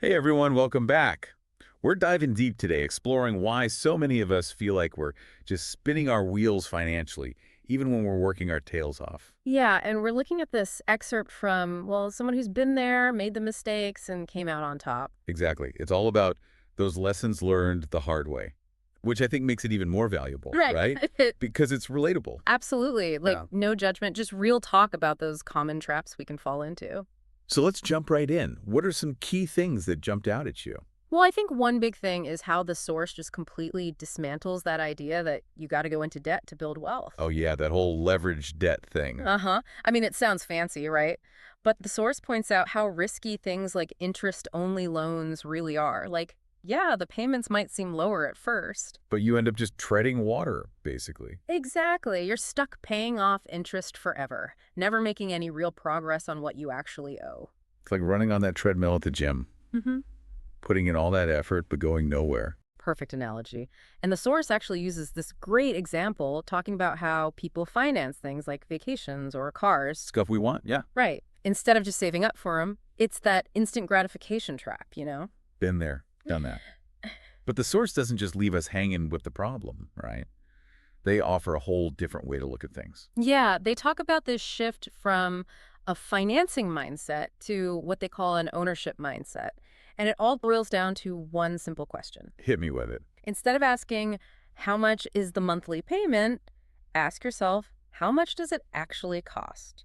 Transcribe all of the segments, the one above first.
Hey everyone, welcome back. We're diving deep today, exploring why so many of us feel like we're just spinning our wheels financially, even when we're working our tails off. Yeah, and we're looking at this excerpt from, well, someone who's been there, made the mistakes, and came out on top. Exactly. It's all about those lessons learned the hard way, which I think makes it even more valuable, Right. right? Because it's relatable. Absolutely. Like, Yeah. no judgment, just real talk about those common traps we can fall into. So let's jump right in. What are some key things that jumped out at you? Well, I think one big thing is how the source just completely dismantles that idea that you got to go into debt to build wealth. Oh yeah, that whole leveraged debt thing. Uh-huh. I mean, it sounds fancy, right? But the source points out how risky things like interest-only loans really are. Like, yeah, the payments might seem lower at first. But you end up just treading water, basically. Exactly. You're stuck paying off interest forever, never making any real progress on what you actually owe. It's like running on that treadmill at the gym, Hmm. putting in all that effort but going nowhere. Perfect analogy. And the source actually uses this great example talking about how people finance things like vacations or cars. Stuff we want, yeah. Right. Instead of just saving up for them, it's that instant gratification trap, you know? Been there, done that. But the source doesn't just leave us hanging with the problem, right? They offer a whole different way to look at things. Yeah, they talk about this shift from a financing mindset to what they call an ownership mindset. And it all boils down to one simple question. Hit me with it. Instead of asking, how much is the monthly payment? Ask yourself, how much does it actually cost?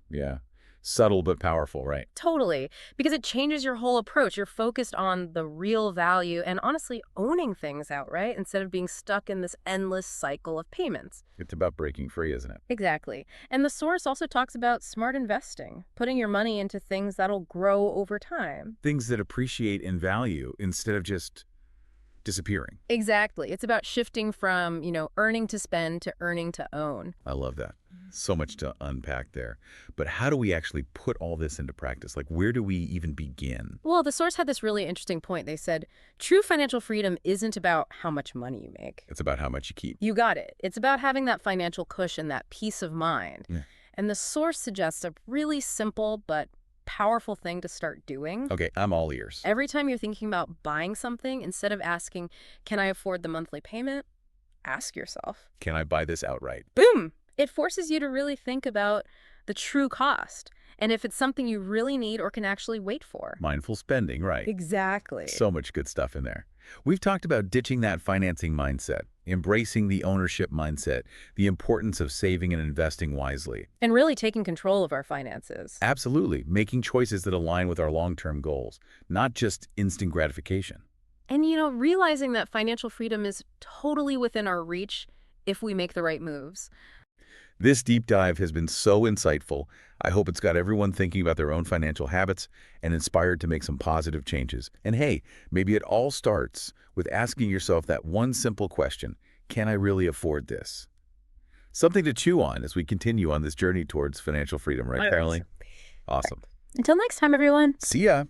Yeah. Subtle but powerful, right? Totally, because it changes your whole approach. You're focused on the real value and honestly owning things outright instead of being stuck in this endless cycle of payments. It's about breaking free, isn't it? Exactly. And the source also talks about smart investing, putting your money into things that'll grow over time. Things that appreciate in value instead of just disappearing. Exactly. It's about shifting from, earning to spend to earning to own. I love that. So much to unpack there. But how do we actually put all this into practice? Like, where do we even begin? Well, the source had this really interesting point. They said, true financial freedom isn't about how much money you make. It's about how much you keep. You got it. It's about having that financial cushion, that peace of mind. Yeah. And the source suggests a really simple but powerful thing to start doing. Okay, I'm all ears. Every time you're thinking about buying something, instead of asking, can I afford the monthly payment? Ask yourself, Can I buy this outright? boom! It forces you to really think about the true cost and if it's something you really need or can actually wait for. Mindful spending, right. Exactly. So much good stuff in there. We've talked about ditching that financing mindset, embracing the ownership mindset, the importance of saving and investing wisely. And really taking control of our finances. Absolutely, making choices that align with our long-term goals, not just instant gratification. And, realizing that financial freedom is totally within our reach if we make the right moves. This deep dive has been so insightful. I hope it's got everyone thinking about their own financial habits and inspired to make some positive changes. And hey, maybe it all starts with asking yourself that one simple question: can I really afford this? Something to chew on as we continue on this journey towards financial freedom, right, Right. Caroline? Awesome. Until next time, everyone. See ya.